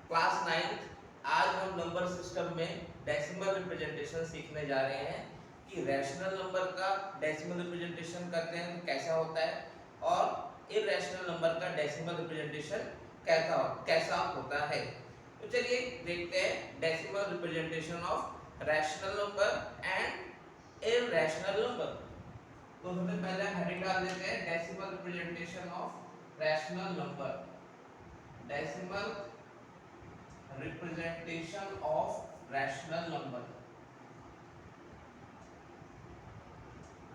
Class 9th। आज हम number system में डेसिमल रिप्रेजेंटेशन सीखने जा रहे हैं कि रैशनल नंबर का डेसिमल रिप्रेजेंटेशन करते हैं तो कैसा होता है और इरैशनल नंबर का डेसिमल रिप्रेजेंटेशन कैसा होता है। तो चलिए देखते हैं decimal representation of rational number and irrational number. तो सबसे पहले हेडिंग डाल देते हैं decimal representation of rational number. Decimal representation of rational number।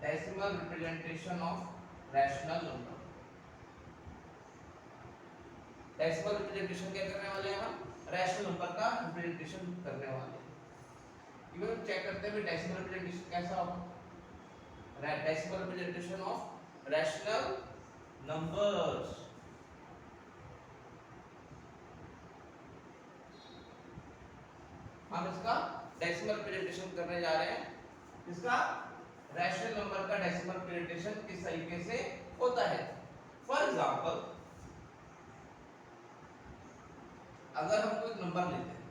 decimal representation of rational number। decimal representation क्या करने वाले हैं हम? rational number का representation करने वाले हैं। इवन चेक करते हैं decimal representation कैसा होगा। decimal representation of rational numbers। हम इसका डेसिमल रिप्रेजेंटेशन करने जा रहे हैं। इसका रैशनल नंबर का डेसिमल रिप्रेजेंटेशन किस तरीके से होता है। फॉर एग्जांपल अगर हम कोई नंबर लेते हैं,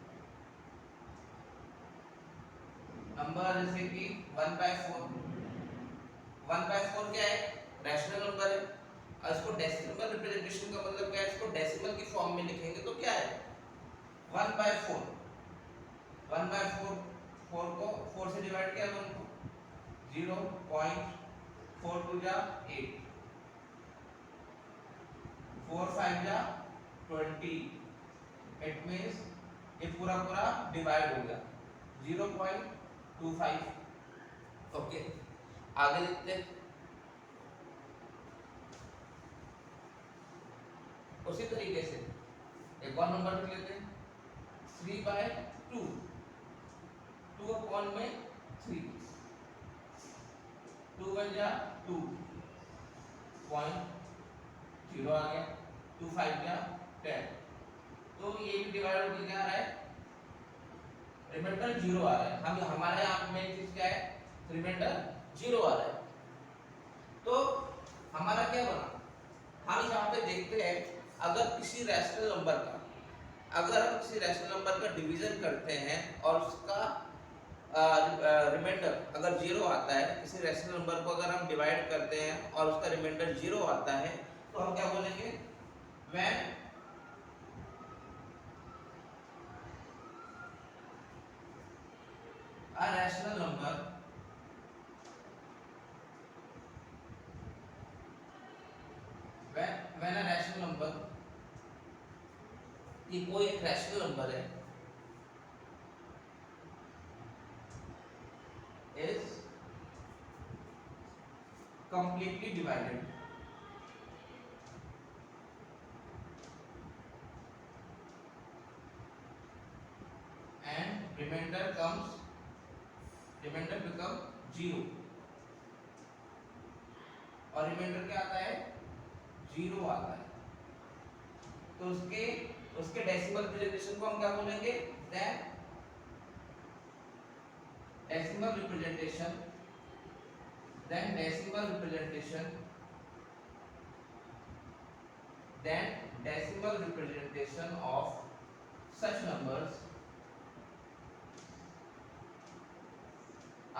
नंबर जैसे कि 1/4। 1/4 क्या है? रैशनल नंबर है। और इसको डेसिमल रिप्रेजेंटेशन का मतलब क्या है? इसको डेसिमल की फॉर्म में लिखेंगे तो क्या है? 1/4। 1/4 4 को 4 से डिवाइड किया 1 को 0.42 जा 8, 4 5 जा 20। इट मींस ये पूरा पूरा डिवाइड हो गया 0.25। ओके, आगे देखते हैं। उसी तरीके से एक और नंबर लिख लेते हैं 3/2। 2 अपॉन में 3, 2 1 जा 2, 0 आ गया, 2 5 जा 10। तो ये भी डिवाइड होकर क्या आ रहा है? रिमाइंडर 0 आ रहा है। हम हमारे यहाँ मेन चीज क्या है? रिमाइंडर 0 आ रहा है। तो हमारा क्या बना? हम यहाँ पे देखते हैं अगर किसी रैशनल नंबर का डिवीजन करते हैं और उसका रिमाइंडर अगर 0 आता है, किसी रैशनल नंबर को अगर हम डिवाइड करते हैं और उसका रिमाइंडर 0 आता है तो हम क्या बोलेंगे? When a rational number when a rational number कि कोई एक रैशनल नंबर है is completely divided and remainder become 0 और रिमाइंडर क्या आता है? 0 आता है। तो उसके डेसिमल रिप्रेजेंटेशन को हम क्या बोलेंगे? Decimal representation of such numbers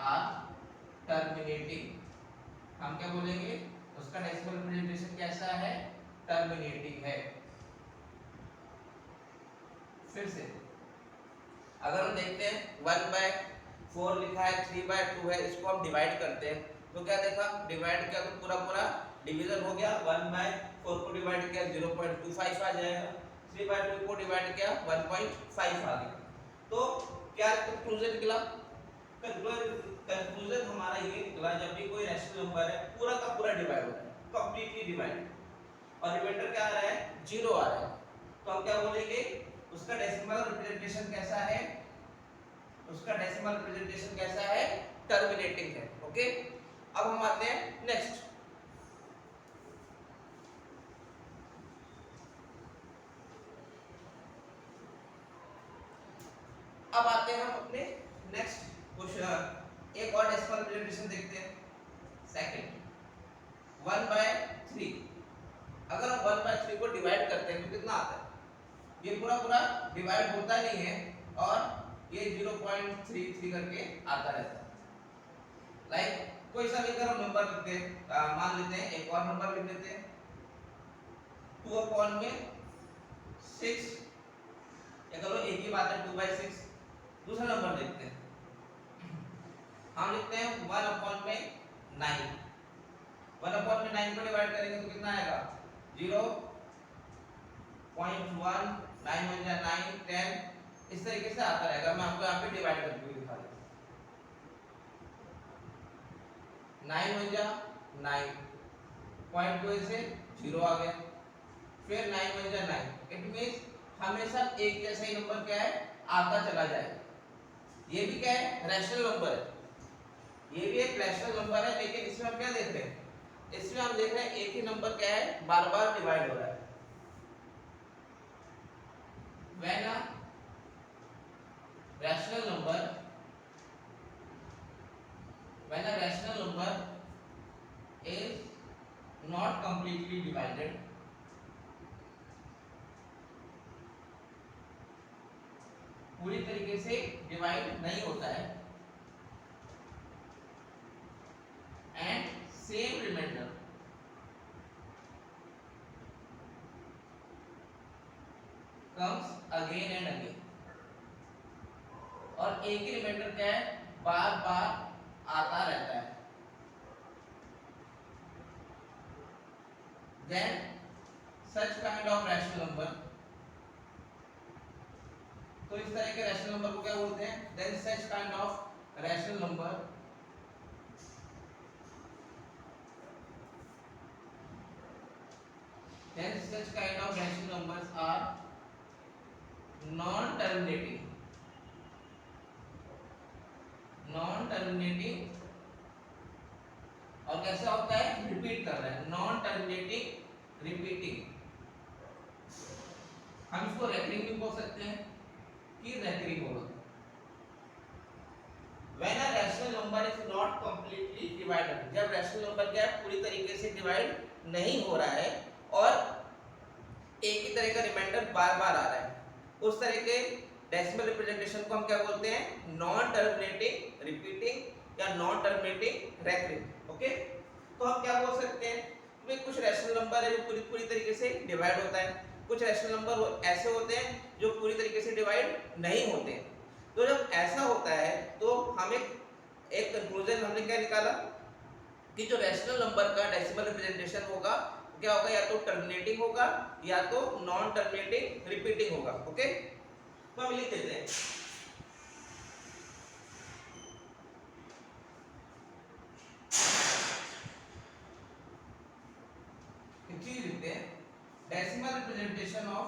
are terminating। हम क्या बोलेंगे? उसका डेसिमल रिप्रेजेंटेशन कैसा है? टर्मिनेटिंग है। फिर से अगर हम देखते हैं 1/4 लिखा है, 3/2 है, इसको हम डिवाइड करते हैं तो क्या देखा? डिवाइड किया तो पूरा पूरा डिवीजन हो गया। 1/4 को डिवाइड किया 0.25 आ जाएगा, 3/2 को डिवाइड किया 1.5 आ गया। तो क्या कंक्लूजन निकला? कंक्लूजन हमारा ये निकला, जब भी कोई रैशनल नंबर है पूरा का पूरा डिवाइड होता है, कंप्लीटली डिवाइड, और रिमाइंडर क्या आ रहा है? 0 आ रहा है, तो हम क्या बोलेंगे? उसका डेसिमल रिप्रेजेंटेशन कैसा है? टर्मिनेटिंग है। ओके, अब हम आते हैं नेक्स्ट। अब आते हैं हम अपने नेक्स्ट क्वेश्चन, एक और डेसिमल रिप्रेजेंटेशन देखते हैं। सेकंड 1/3। अगर हम 1/3 को डिवाइड करते हैं तो कितना आता है? ये पूरा पूरा डिवाइड होता नहीं है और ये 0.33 करके आता रहता है। लाइक कोई सा लेकर हम नंबर लिखते हैं, मान लेते हैं एक और नंबर लिख लेते हैं 2/6, या करो एक ही बात है 2/6। दूसरा नंबर लिखते हैं, हम लिखते हैं 1/9। 1/9 को डिवाइड करेंगे तो कितना आएगा 0.1, 9 1 जा 9, 10 इस तरीके से आता रहेगा। मैं आपको यहाँ पे डिवाइड करके भी दिखा देता हूँ। 9 1 जा 9, 0.2 से 0 आ गया, फिर 9 1 जा 9। इट मींस हमेशा एक जैसा ही नंबर क्या है आता चला जाएगा। ये भी क्या है रैशनल नंबर है, ये भी एक रैशनल नंबर है, लेकिन इसमें हम क्या देख रहे हैं, इसमें हम देख रहे हैं एक ही नंबर क्या है बार बार डिवाइड हो रहा है। When a rational number is not completely divided, पूरी तरीके से डिवाइड नहीं होता है, and same remainder comes again and again, और एक ही रिमाइंडर क्या है बार बार आता रहता है, then such kind of rational number, तो इस तरह के रैशनल नंबर को क्या बोलते हैं, then such kind of rational number are non terminating और कैसा होता है रिपीट कर रहा है, नॉन टर्मिनेटिंग रिपीटिंग। हम इसको रेकरिंग भी बोल सकते हैं कि रेकरिंग होगा। When a rational number is not completely divided, जब रैशनल नंबर क्या है पूरी तरीके से डिवाइड नहीं हो रहा है और एक ही तरह का रिमाइंडर बार बार आ रहा है, उस तरह के डेसिमल रिप्रेजेंटेशन को हम क्या बोलते हैं नॉन टर्मिनेटिंग रिपीटिंग या नॉन टर्मिनेटिंग रेकरिंग। ओके, तो हम क्या बोल सकते हैं कि कुछ रैशनल नंबर है जो पूरी तरीके से डिवाइड होता है, कुछ रैशनल नंबर ऐसे होते हैं जो पूरी तरीके से डिवाइड नहीं होते हैं। तो जब ऐसा होता है तो हम एक कंक्लूजन हमने क्या निकाला कि जो रैशनल नंबर का डेसिमल रिप्रेजेंटेशन होगा क्या होगा, या तो टर्मिनेटिंग होगा या तो नॉन टर्मिनेटिंग रिपीटिंग होगा। ओके, तो हम लिख देते हैं चीज लिखते हैं डेसिमल रिप्रेजेंटेशन ऑफ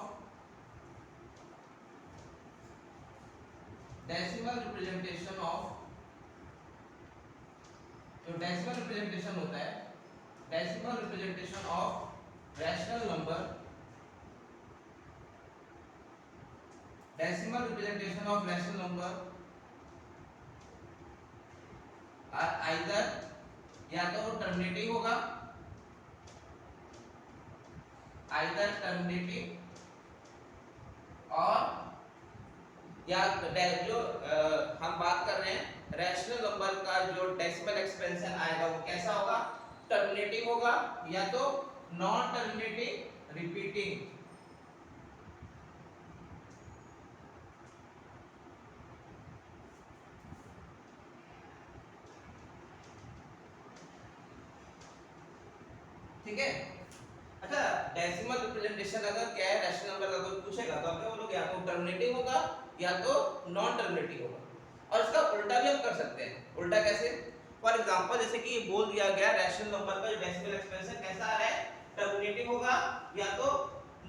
जो डेसिमल रिप्रेजेंटेशन होता है, decimal representation of rational number, decimal representation of rational number are either या तो टर्मिनेटिंग होगा, आइदर टर्मिनेटिंग और या जो हम बात कर रहे हैं रैशनल नंबर का जो डेसिमल एक्सपेंशन आएगा वो कैसा होगा, टर्मिनेटिंग होगा या तो नॉन टर्मिनेटिंग रिपीटिंग। ठीक है, अच्छा डेसिमल रिप्रेजेंटेशन अगर क्या है रैशनल नंबर का कोई पूछेगा तो आप क्या बोलोगे, या तो टर्मिनेटिंग होगा या तो नॉन टर्मिनेटिंग होगा। और इसका उल्टा भी हम कर सकते हैं। उल्टा कैसे, फॉर एग्जांपल जैसे कि ये बोल दिया गया रैशनल नंबर का जो डेसिमल एक्सपेंशन कैसा आ रहा है, टर्मिनेटिंग होगा या तो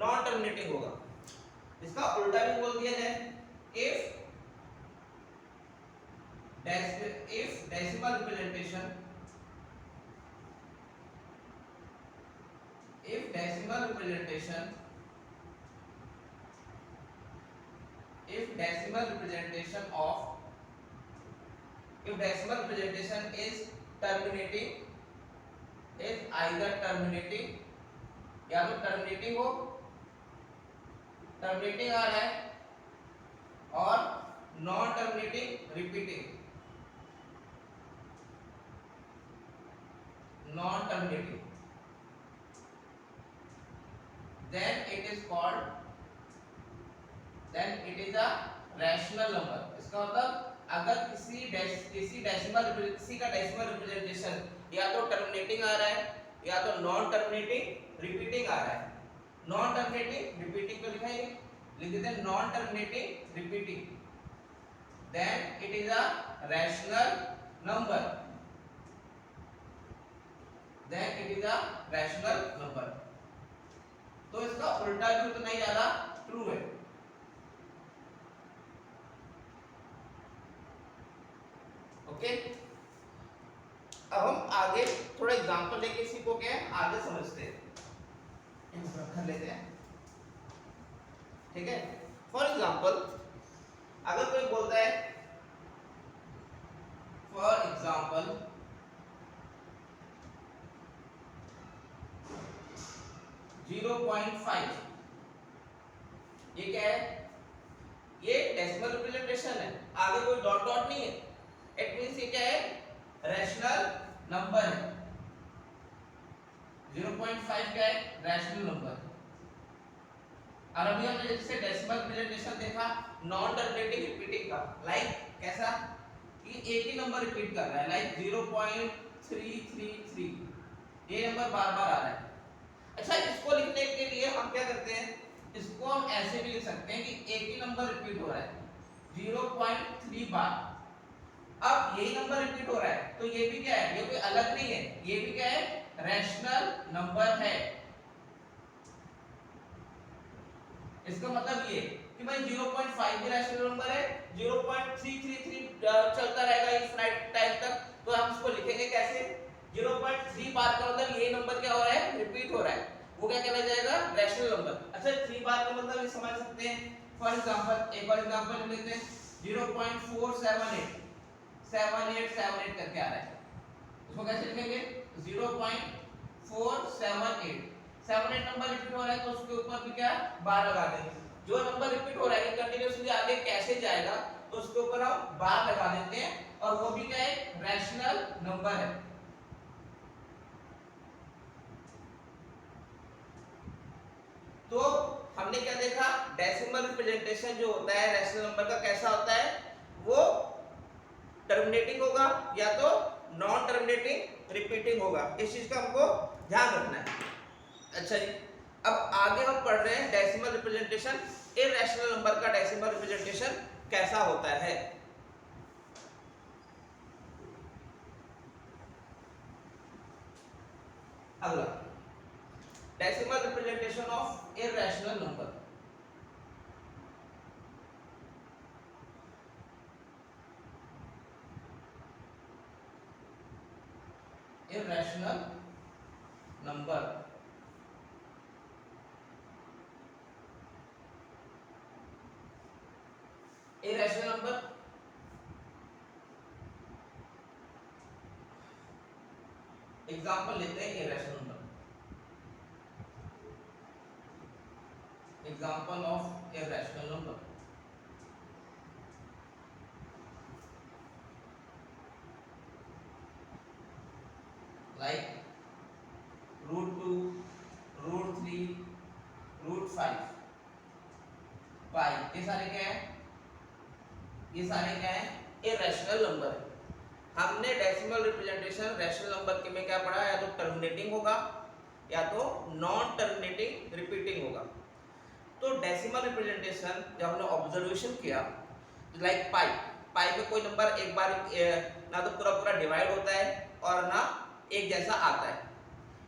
नॉन टर्मिनेटिंग होगा। इसका उल्टा भी बोल दिया जाए, if decimal representation if decimal representation is terminating, is either terminating या तो terminating हो टर्मिनेटिंग आ रहा है और non terminating repeating, non terminating, then it is called, then it is a rational number। इसका मतलब अगर किसी डेसिमल किसी का डेसिमल रिप्रेजेंटेशन या तो टर्मिनेटिंग आ रहा है या तो नॉन टर्मिनेटिंग रिपीटिंग आ रहा है। नॉन टर्मिनेटिंग रिपीटिंग को लिखा है, लिख देते हैं non terminating repeating, then it is a rational number, then it is a rational number। तो इसका उल्टा भी उतना ही ज्यादा ट्रू है। ओके, अब हम आगे थोड़ा एग्जांपल लेके इसी को क्या है आगे समझते हैं, कर लेते हैं। ठीक है, फॉर एग्जांपल अगर कोई बोलता है, फॉर एग्जांपल 0.5, ये क्या है, ये डेसिमल रिप्रेजेंटेशन है, आगे कोई डॉट डॉट नहीं है, इट मींस ये क्या है, रैशनल नंबर है। 0.5 क्या है, रैशनल नंबर। और अभी हमने जैसे डेसिमल रिप्रेजेंटेशन देखा नॉन टर्मिनेटिंग रिपीटिंग का, लाइक कैसा कि एक ही नंबर रिपीट कर रहा है, लाइक 0.333, ये नंबर बार बार आ रहा है। अच्छा, इसको लिखने के लिए हम क्या करते हैं, इसको हम ऐसे भी लिख सकते हैं कि एक ही नंबर रिपीट हो रहा है 0.3 बार। अब यही नंबर रिपीट हो रहा है तो ये भी क्या है, ये कोई अलग नहीं है, ये भी क्या है, रैशनल नंबर है। इसका मतलब ये कि भाई 0.5 भी रैशनल नंबर है, 0.333 चलता रहेगा इनफाइनाइट टाइम तक, तो हम इसको लिखेंगे कैसे, 0.3 बार का मतलब ये नंबर क्या हो रहा है, रिपीट हो रहा है, वो क्या कहलाया जाएगा, रैशनल नंबर। अच्छा, 3 बार का मतलब ये समझ सकते हैं। फॉर एग्जांपल एक और एग्जांपल लेते हैं, 0.478 7878 करके आ रहा है, उसको कैसे लिखेंगे, 0.478 78 नंबर रिपीट हो रहा है तो उसके ऊपर भी क्या बार लगा देंगे। जो नंबर रिपीट हो रहा है कंटिन्यूअसली आगे कैसे जाएगा तो उसके ऊपर हम बार लगा देते हैं, और वो भी क्या है, रैशनल नंबर है। तो हमने क्या देखा, डेसिमल रिप्रेजेंटेशन जो होता है रैशनल नंबर का कैसा होता है, वो टर्मिनेटिंग होगा या तो नॉन टर्मिनेटिंग रिपीटिंग होगा, इस चीज का हमको ध्यान रखना है। अच्छा जी, अब आगे हम पढ़ रहे हैं डेसिमल रिप्रेजेंटेशन, इरैशनल नंबर का डेसिमल रिप्रेजेंटेशन कैसा होता है। अगला, decimal representation of irrational number. Irrational number, irrational number example लेते हैं, irrational number, example of irrational number, like √2, √3, √5, पाई, ये सारे क्या है, ये सारे क्या है, इरैशनल नंबर है। हमने डेसिमल रिप्रेजेंटेशन रैशनल नंबर के में क्या पढ़ा, या तो टर्मिनेटिंग होगा या तो नॉन टर्मिनेटिंग रिपीटिंग होगा। तो डेसिमल रिप्रेजेंटेशन जब हमने ऑब्जर्वेशन किया, लाइक पाई, पाई में कोई नंबर एक बार ना तो पूरा पूरा डिवाइड होता है और ना एक जैसा आता है।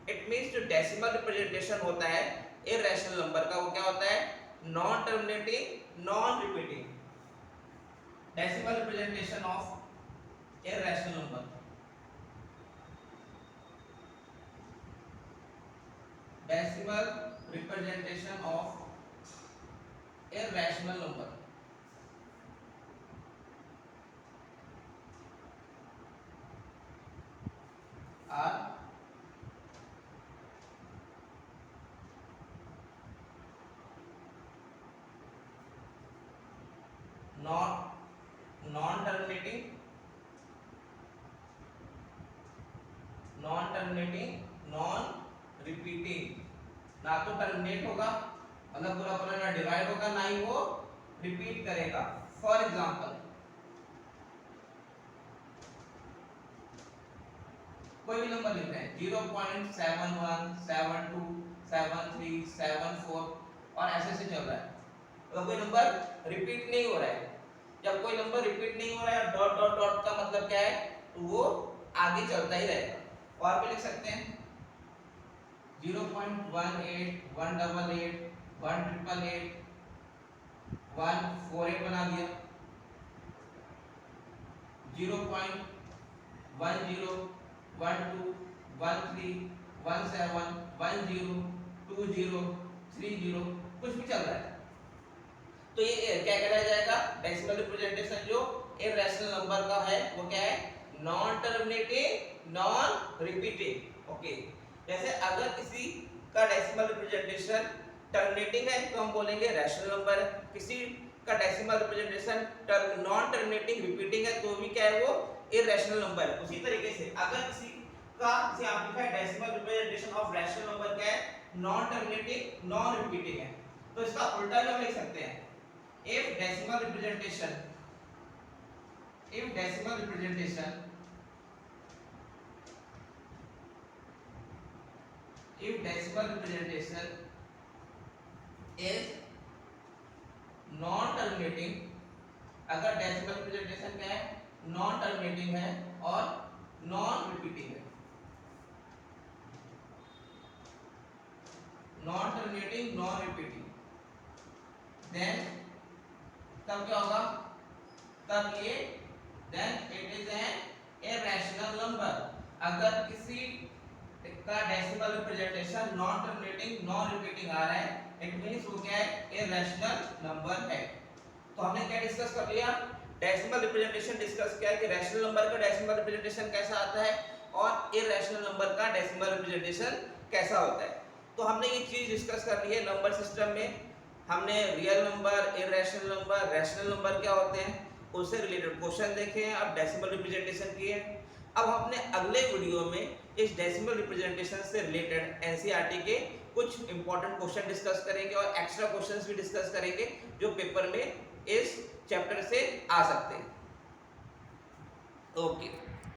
इट मींस जो डेसिमल रिप्रेजेंटेशन होता है इरैशनल नंबर का, वो क्या होता है, non terminating non repeating. Decimal representation of irrational number, decimal representation of irrational number are non terminating non repeating, ना तो टर्मिनेट होगा मतलब पूरा पूरा ना डिवाइड होगा, ना ही वो रिपीट करेगा। फॉर एग्जांपल कोई भी नंबर लिख रहे हैं 0.71 72 73 74 और ऐसे ऐसे चल रहा है, तो कोई नंबर रिपीट नहीं हो रहा है। जब कोई नंबर रिपीट नहीं हो रहा है, डॉट डॉट डॉट का मतलब क्या है, तो वो आगे चलता ही रहेगा। और भी लिख सकते हैं 0.18 188 188 148 बना दिया, 0.10 12 13 17 10 20 30 कुछ भी चल रहा है। तो ये क्या कहलाया जाएगा, डेसिमल रिप्रेजेंटेशन जो इररेशनल नंबर का है वो क्या है, non terminating non repeating. Okay, जैसे अगर किसी का डेसिमल रिप्रेजेंटेशन टर्मिनेटिंग है तो हम बोलेंगे रैशनल नंबर है, किसी का decimal representation non terminating repeating है तो भी क्या है, वो इररेशनल नंबर है। उसी तरीके से अगर किसी का जैसे आपका decimal representation of rational number क्या है, नॉन टर्मिनेटिंग नॉन रिपीटिंग है, तो इसका उल्टा भी हम लिख सकते हैं, if decimal representation is non terminating, अगर डेसिमल रिप्रेजेंटेशन क्या है, नॉन टर्मिनेटिंग है और नॉन रिपीटिंग है, non terminating non repeating, then तब क्या होगा, तब ये then it is an irrational number. अगर किसी का decimal representation non terminating non repeating आ रहा है, इट मींस वो क्या है, इररेशनल नंबर है। तो हमने क्या डिस्कस कर लिया, डेसिमल रिप्रेजेंटेशन डिस्कस किया कि रैशनल नंबर का डेसिमल रिप्रेजेंटेशन कैसा आता है और इररेशनल नंबर का डेसिमल रिप्रेजेंटेशन कैसा होता है। तो हमने ये चीज डिस्कस कर ली है नंबर सिस्टम में। हमने real number, irrational number, rational number क्या होते हैं उससे रिलेटेड क्वेश्चन देखे हैं, अब डेसिमल रिप्रेजेंटेशन किए हैं। अब हमने अगले वीडियो में इस डेसिमल रिप्रेजेंटेशन से रिलेटेड एनसीईआरटी के कुछ इंपॉर्टेंट क्वेश्चन डिस्कस करेंगे और एक्स्ट्रा क्वेश्चंस भी डिस्कस करेंगे जो पेपर में इस चैप्टर से आ सकते हैं। ओके।